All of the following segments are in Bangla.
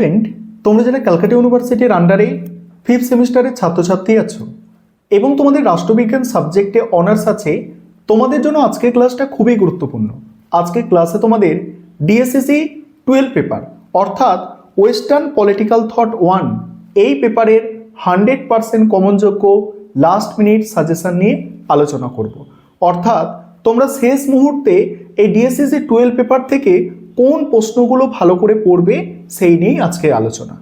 ফ্রেন্ড, তোমরা যারা ক্যালকাটা ইউনিভার্সিটির আন্ডারে 5th সেমিস্টারের ছাত্রছাত্রী আছো এবং তোমাদের রাষ্ট্রবিজ্ঞান সাবজেক্টে অনার্স আছে, তোমাদের জন্য আজকের ক্লাসটা খুবই গুরুত্বপূর্ণ। আজকের ক্লাসে তোমাদের ডিএসসিসি 12 পেপার অর্থাৎ ওয়েস্টার্ন পলিটিক্যাল থট 1 এই পেপারের 100% কমনযোগ্য লাস্ট মিনিট সাজেশন নিয়ে আলোচনা করব। অর্থাৎ তোমরা শেষ মুহূর্তে এই ডিএসসিসি 12 পেপার থেকে কোন প্রশ্নগুলো ভালো করে পড়বে সেই নিয়েই আজকে আলোচনা।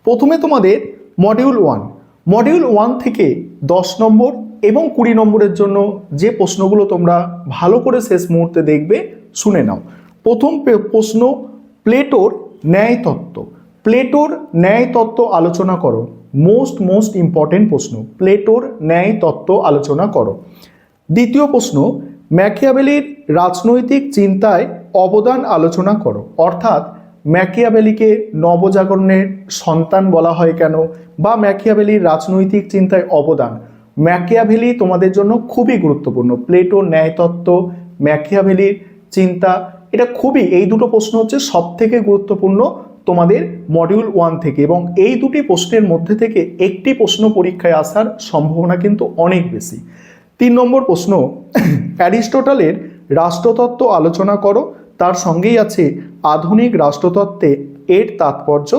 প্রথমে তোমাদের মডিউল 1 থেকে 10 নম্বর এবং 20 নম্বরের জন্য যে প্রশ্নগুলো তোমরা ভালো করে শেষ মুহূর্তে দেখবে শুনে নাও। প্রথম প্রশ্ন, প্লেটোর ন্যায় তত্ত্ব। প্লেটোর ন্যায় তত্ত্ব আলোচনা করো। মোস্ট ইম্পর্টেন্ট প্রশ্ন, প্লেটোর ন্যায় তত্ত্ব আলোচনা করো। দ্বিতীয় প্রশ্ন, ম্যাকিয়াভেলির রাজনৈতিক চিন্তায় অবদান আলোচনা করো। অর্থাৎ ম্যাকিয়াভেলিকে নবজাগরণের সন্তান বলা হয় কেন, বা ম্যাকিয়াভেলির রাজনৈতিক চিন্তায় অবদান। ম্যাকিয়াভেলি তোমাদের জন্য খুবই গুরুত্বপূর্ণ। প্লেটোর ন্যায়তত্ত্ব, ম্যাকিয়াভেলির চিন্তা, এটা খুবই, এই দুটো প্রশ্ন হচ্ছে সব থেকে গুরুত্বপূর্ণ তোমাদের মডিউল 1 থেকে, এবং এই দুটি প্রশ্নের মধ্যে থেকে একটি প্রশ্ন পরীক্ষায় আসার সম্ভাবনা কিন্তু অনেক বেশি। 3 নম্বর প্রশ্ন, অ্যারিস্টটলের রাষ্ট্রতত্ত্ব আলোচনা করো। তার সঙ্গেই আছে আধুনিক রাষ্ট্রতত্ত্বে এর তাৎপর্য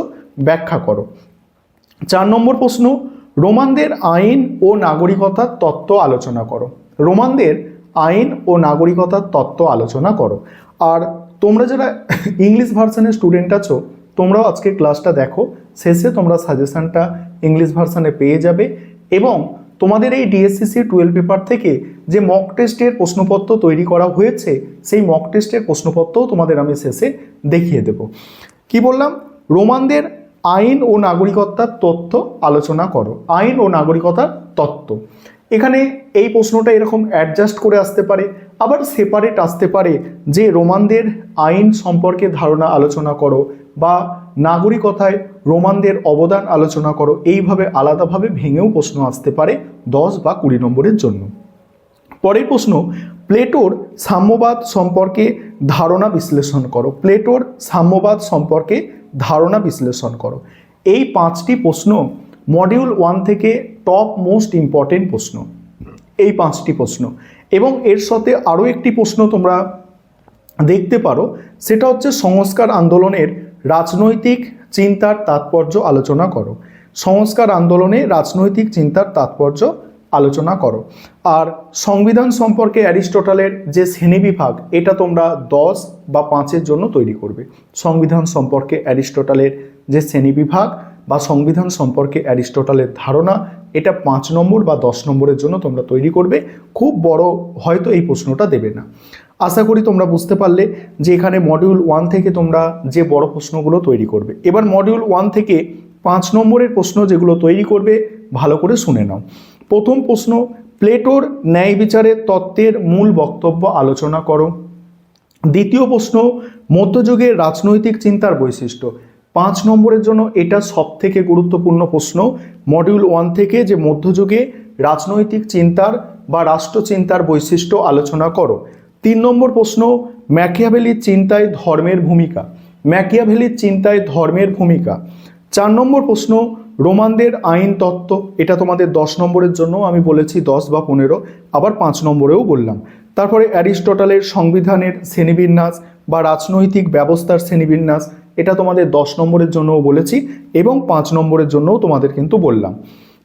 ব্যাখ্যা করো। 4 নম্বর প্রশ্ন, রোমানদের আইন ও নাগরিকতার তত্ত্ব আলোচনা করো। রোমানদের আইন ও নাগরিকতার তত্ত্ব আলোচনা করো। আর তোমরা যারা ইংলিশ ভার্সনের স্টুডেন্ট আছো, তোমরাও আজকে ক্লাসটা দেখো, শেষে তোমরা সাজেশনটা ইংলিশ ভার্সনে পেয়ে যাবে। এবং তোমাদের এই ডিএসসিসি 12 পেপার থেকে যে মক টেস্টের প্রশ্নপত্র তৈরি করা হয়েছে, সেই মক টেস্টের প্রশ্নপত্রও তোমাদের আমি শেষে দেখিয়ে দেব। কি বললাম? রোমানদের আইন ও নাগরিকতার তত্ত্ব আলোচনা করো। আইন ও নাগরিকতার তত্ত্ব, এখানে এই প্রশ্নটা এরকম অ্যাডজাস্ট করে আসতে পারে, আবার সেপারেট আসতে পারে যে রোমানদের আইন সম্পর্কে ধারণা আলোচনা করো, বা নাগরিকতায় রোমানদের অবদান আলোচনা করো। এইভাবে আলাদাভাবে ভেঙেও প্রশ্ন আসতে পারে 10 বা 20 নম্বরের জন্য। পরের প্রশ্ন, প্লেটোর সাম্যবাদ সম্পর্কে ধারণা বিশ্লেষণ করো। প্লেটোর সাম্যবাদ সম্পর্কে ধারণা বিশ্লেষণ করো। এই 5টি প্রশ্ন মডিউল 1 থেকে টপ মোস্ট ইম্পর্টেন্ট প্রশ্ন, এই 5টি প্রশ্ন। এবং এর সাথে আরও একটি প্রশ্ন তোমরা দেখতে পারো, সেটা হচ্ছে সংস্কার আন্দোলনের রাজনৈতিক চিন্তার তাৎপর্য আলোচনা করো। সংস্কার আন্দোলনে রাজনৈতিক চিন্তার তাৎপর্য আলোচনা করো। আর সংবিধান সম্পর্কে অ্যারিস্টটলের যে শ্রেণীবিভাগ, এটা তোমরা 10 বা 5-এর জন্য তৈরি করবে। সংবিধান সম্পর্কে অ্যারিস্টটলের যে শ্রেণীবিভাগ বা সংবিধান সম্পর্কে অ্যারিস্টটলের ধারণা, এটা 5 নম্বর বা 10 নম্বরের জন্য তোমরা তৈরি করবে। খুব বড় হয়তো এই প্রশ্নটা দেবে না। আশা করি তোমরা বুঝতে পারলে যে এখানে মডিউল 1 থেকে তোমরা যে বড় প্রশ্নগুলো তৈরি করবে। এবার মডিউল 1 থেকে 5 নম্বরের প্রশ্ন যেগুলো তৈরি করবে ভালো করে শুনে নাও। প্রথম প্রশ্ন, প্লেটোর ন্যায় বিচারের তত্ত্বের মূল বক্তব্য আলোচনা করো। দ্বিতীয় প্রশ্ন, মধ্যযুগের রাজনৈতিক চিন্তার বৈশিষ্ট্য। 5 নম্বরের জন্য এটা সব থেকে গুরুত্বপূর্ণ প্রশ্ন মডিউল 1 থেকে, যে মধ্যযুগে রাজনৈতিক চিন্তার বা রাষ্ট্রচিন্তার বৈশিষ্ট্য আলোচনা করো। 3 নম্বর প্রশ্ন, ম্যাকিয়াভেলির চিন্তায় ধর্মের ভূমিকা। ম্যাকিয়াভেলির চিন্তায় ধর্মের ভূমিকা। 4 নম্বর প্রশ্ন, রোমানদের আইন তত্ত্ব। এটা তোমাদের 10 নম্বরের জন্য আমি বলেছি, 10 বা 15, আবার 5 নম্বরেও বললাম। তারপরে অ্যারিস্টটলের সংবিধানের শ্রেণীবিন্যাস বা রাজনৈতিক ব্যবস্থার শ্রেণীবিন্যাস, এটা তোমাদের 10 নম্বরের জন্যও বলেছি এবং 5 নম্বরের জন্যও তোমাদের কিন্তু বললাম।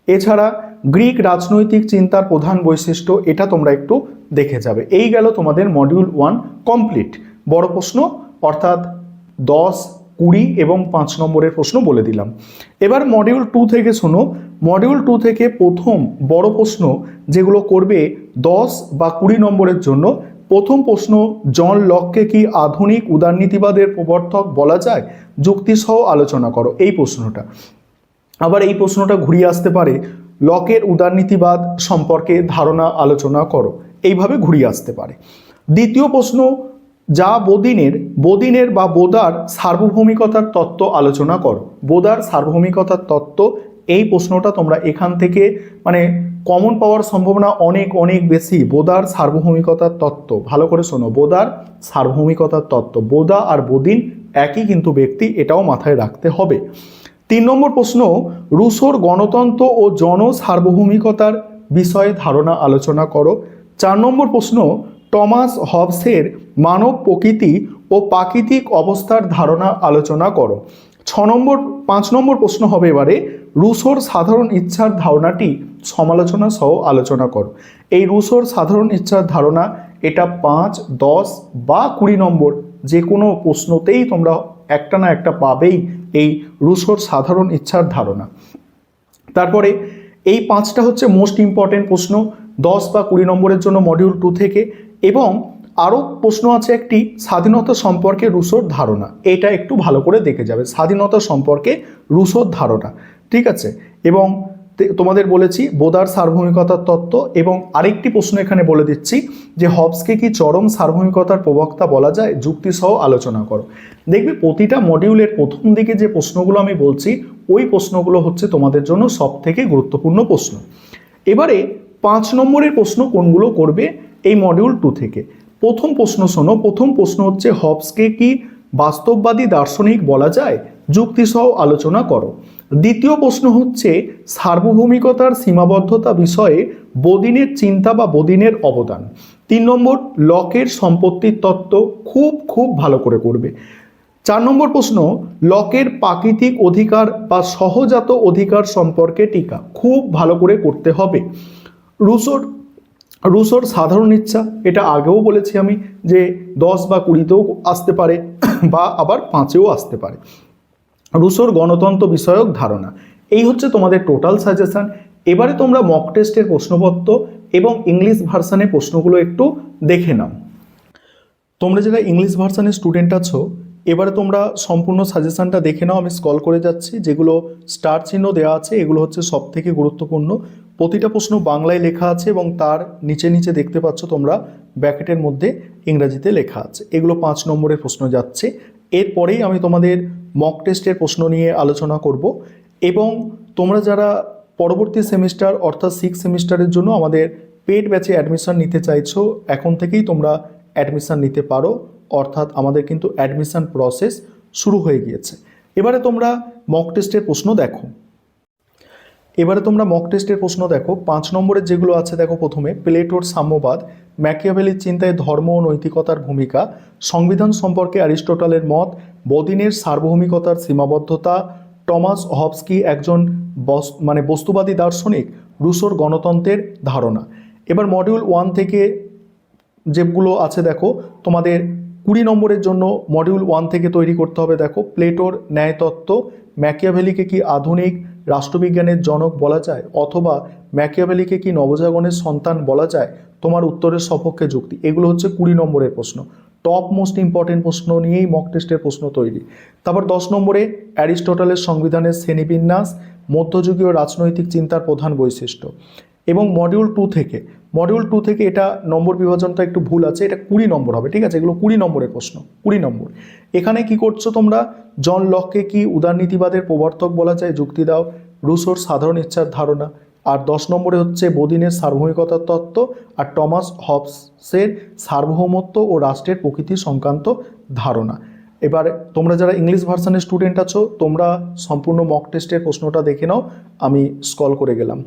এছাড়া গ্রিক রাজনৈতিক চিন্তার প্রধান বৈশিষ্ট্য, এটা তোমরা একটু দেখে যাবে। এই গেল তোমাদের মডিউল 1 কমপ্লিট। বড় প্রশ্ন অর্থাৎ 10, 20 এবং 5 নম্বরের প্রশ্ন বলে দিলাম। এবার মডিউল 2 থেকে শোনো। মডিউল 2 থেকে প্রথম বড় প্রশ্ন যেগুলো করবে 10 বা 20 নম্বরের জন্য, প্রথম প্রশ্ন, জন লককে কি আধুনিক উদারনীতিবাদের প্রবর্তক বলা যায়? যুক্তিসহ আলোচনা করো। এই প্রশ্নটা, আবার এই প্রশ্নটা ঘুরিয়ে আসতে পারে, লকের উদারনীতিবাদ সম্পর্কে ধারণা আলোচনা করো। এইভাবে ঘুরিয়ে আসতে পারে। দ্বিতীয় প্রশ্ন, যা বোদিনের বা বোদার সার্বভৌমিকতার তত্ত্ব আলোচনা করো। বোদার সার্বভৌমিকতার তত্ত্ব, এই প্রশ্নটা তোমরা এখান থেকে মানে কমন পাওয়ার সম্ভাবনা অনেক বেশি। বোদার সার্বভৌমিকতার তত্ত্ব, ভালো করে শোনো, বোদার সার্বভৌমিকতার তত্ত্ব। বোদা আর বোদিন একই কিন্তু ব্যক্তি, এটাও মাথায় রাখতে হবে। 3 নম্বর প্রশ্ন, রুশোর গণতন্ত্র ও জনসার্বভৌমিকতার বিষয়ে ধারণা আলোচনা করো। 4 নম্বর প্রশ্ন, টমাস হবসের মানব প্রকৃতি ও প্রাকৃতিক অবস্থার ধারণা আলোচনা করো। 5 নম্বর প্রশ্ন হবে এবারে, রুশোর সাধারণ ইচ্ছার ধারণাটি সমালোচনা সহ আলোচনা করো। এই রুশোর সাধারণ ইচ্ছার ধারণা এটা 5, 10 বা 20 নম্বর যে কোনো প্রশ্নতেই তোমরা একটা না একটা পাবেই এই রুশোর সাধারণ ইচ্ছার ধারণা। তারপরে এই 5টা হচ্ছে মোস্ট ইম্পর্টেন্ট প্রশ্ন 10 বা 20 নম্বরের জন্য মডিউল 2 থেকে। এবং আরও প্রশ্ন আছে একটি, স্বাধীনতা সম্পর্কে রুশোর ধারণা, এটা একটু ভালো করে দেখে যাবে, স্বাধীনতা সম্পর্কে রুশোর ধারণা, ঠিক আছে। এবং তোমাদের বলেছি বোদার সার্বভৌমিকতার তত্ত্ব। এবং আরেকটি প্রশ্ন এখানে বলে দিচ্ছি যে হবসকে কি চরম সার্বভৌমিকতার প্রবক্তা বলা যায়, যুক্তিসহ আলোচনা করো। দেখবে প্রতিটা মডিউলের প্রথম দিকে যে প্রশ্নগুলো আমি বলছি ওই প্রশ্নগুলো হচ্ছে তোমাদের জন্য সব থেকে গুরুত্বপূর্ণ প্রশ্ন। এবারে 5 নম্বরের প্রশ্ন কোনগুলো করবে এই মডিউল 2 থেকে। প্রথম প্রশ্ন শোনো, প্রথম প্রশ্ন হচ্ছে হবসকে কি বাস্তববাদী দার্শনিক বলা যায়, যুক্তিসহ আলোচনা করো। দ্বিতীয় প্রশ্ন হচ্ছে সার্বভৌমিকতার সীমাবদ্ধতা বিষয়ে বদিনের চিন্তা বা বদিনের অবদান। 3 নম্বর লকের সম্পত্তির তত্ত্ব, খুব ভালো করে করবে। 4 নম্বর প্রশ্ন লকের প্রাকৃতিক অধিকার বা সহজাত অধিকার সম্পর্কে টিকা, খুব ভালো করে করতে হবে। রুশোর সাধারণ ইচ্ছা, এটা আগেও বলেছি আমি যে 10 বা 20তেও আসতে পারে বা আবার 5এও আসতে পারে। রুশোর গণতন্ত্র বিষয়ক ধারণা, এই হচ্ছে তোমাদের টোটাল সাজেশন। এবারে তোমরা মক টেস্টের প্রশ্নপত্র এবং ইংলিশ ভার্সানের প্রশ্নগুলো একটু দেখে নাও। তোমরা যারা ইংলিশ ভার্সানের স্টুডেন্ট আছো এবারে তোমরা সম্পূর্ণ সাজেশনটা দেখে নাও। আমি স্ক্রল করে যাচ্ছি, যেগুলো স্টার চিহ্ন দেওয়া আছে এগুলো হচ্ছে সব থেকে গুরুত্বপূর্ণ। প্রতিটা প্রশ্ন বাংলায় লেখা আছে এবং তার নিচে দেখতে পাচ্ছ তোমরা ব্র্যাকেটের মধ্যে ইংরাজিতে লেখা আছে। এগুলো 5 নম্বরের প্রশ্ন যাচ্ছে। এরপরেই আমি তোমাদের মক টেস্টের প্রশ্ন নিয়ে আলোচনা করব। এবং তোমরা যারা পরবর্তী সেমিস্টার অর্থাৎ 6 সেমিস্টারের জন্য আমাদের পেড ব্যাচে অ্যাডমিশন নিতে চাইছো, এখন থেকেই তোমরা অ্যাডমিশন নিতে পারো, অর্থাৎ আমাদের কিন্তু অ্যাডমিশন প্রসেস শুরু হয়ে গিয়েছে। এবারে তোমরা মক টেস্টের প্রশ্ন দেখো। 5 নম্বরের যেগুলো আছে দেখো, প্রথমে প্লেটোর সাম্যবাদ, ম্যাকিয়াভেলির চিন্তায় ধর্ম ও নৈতিকতার ভূমিকা, সংবিধান সম্পর্কে অ্যারিস্টটলের মত, বদিনের সার্বভৌমিকতার সীমাবদ্ধতা, টমাস হবস একজন বস্তুবাদী দার্শনিক, রুশোর গণতন্ত্রের ধারণা। এবার মডিউল 1 থেকে যেগুলো আছে দেখো, তোমাদের 20 নম্বরের জন্য মডিউল 1 থেকে তৈরি করতে হবে। দেখো প্লেটোর ন্যায়তত্ত্ব, ম্যাকিয়াভেলিকে কি আধুনিক রাষ্ট্রবিজ্ঞানের জনক বলা যায়, অথবা ম্যাকিয়াভেলিকে কি নবজাগরণের সন্তান বলা যায়, তোমার উত্তরের সপক্ষে যুক্তি। এগুলো হচ্ছে 20 নম্বরের প্রশ্ন, টপ মোস্ট ইম্পর্টেন্ট প্রশ্ন নিয়েই মক টেস্টের প্রশ্ন তৈরি। তারপর 10 নম্বরে অ্যারিস্টটলের সংবিধানের শ্রেণীবিন্যাস, মধ্যযুগীয় রাজনৈতিক চিন্তার প্রধান বৈশিষ্ট্য। এবং মডিউল 2 থেকে এটা নম্বর বিভাজনটা একটু ভুল আছে, এটা 20 নম্বর হবে, ঠিক আছে। এগুলো 20 নম্বরের প্রশ্ন, 20 নম্বর। এখানে কি করছো তোমরা, জন লককে কি উদারনীতিবাদের প্রবর্তক বলা যায়, যুক্তি দাও। রুশোর সাধারণ ইচ্ছার ধারণা। আর 10 নম্বরে হচ্ছে বদিনের সার্বভৌমিকতার তত্ত্ব আর টমাস হবসের সার্বভৌমত্ব ও রাষ্ট্রের প্রকৃতি সংক্রান্ত ধারণা। এবার তোমরা যারা ইংলিশ ভার্সানের স্টুডেন্ট আছো তোমরা সম্পূর্ণ মক টেস্টের প্রশ্নটা দেখে নাও, আমি স্ক্রল করে গেলাম।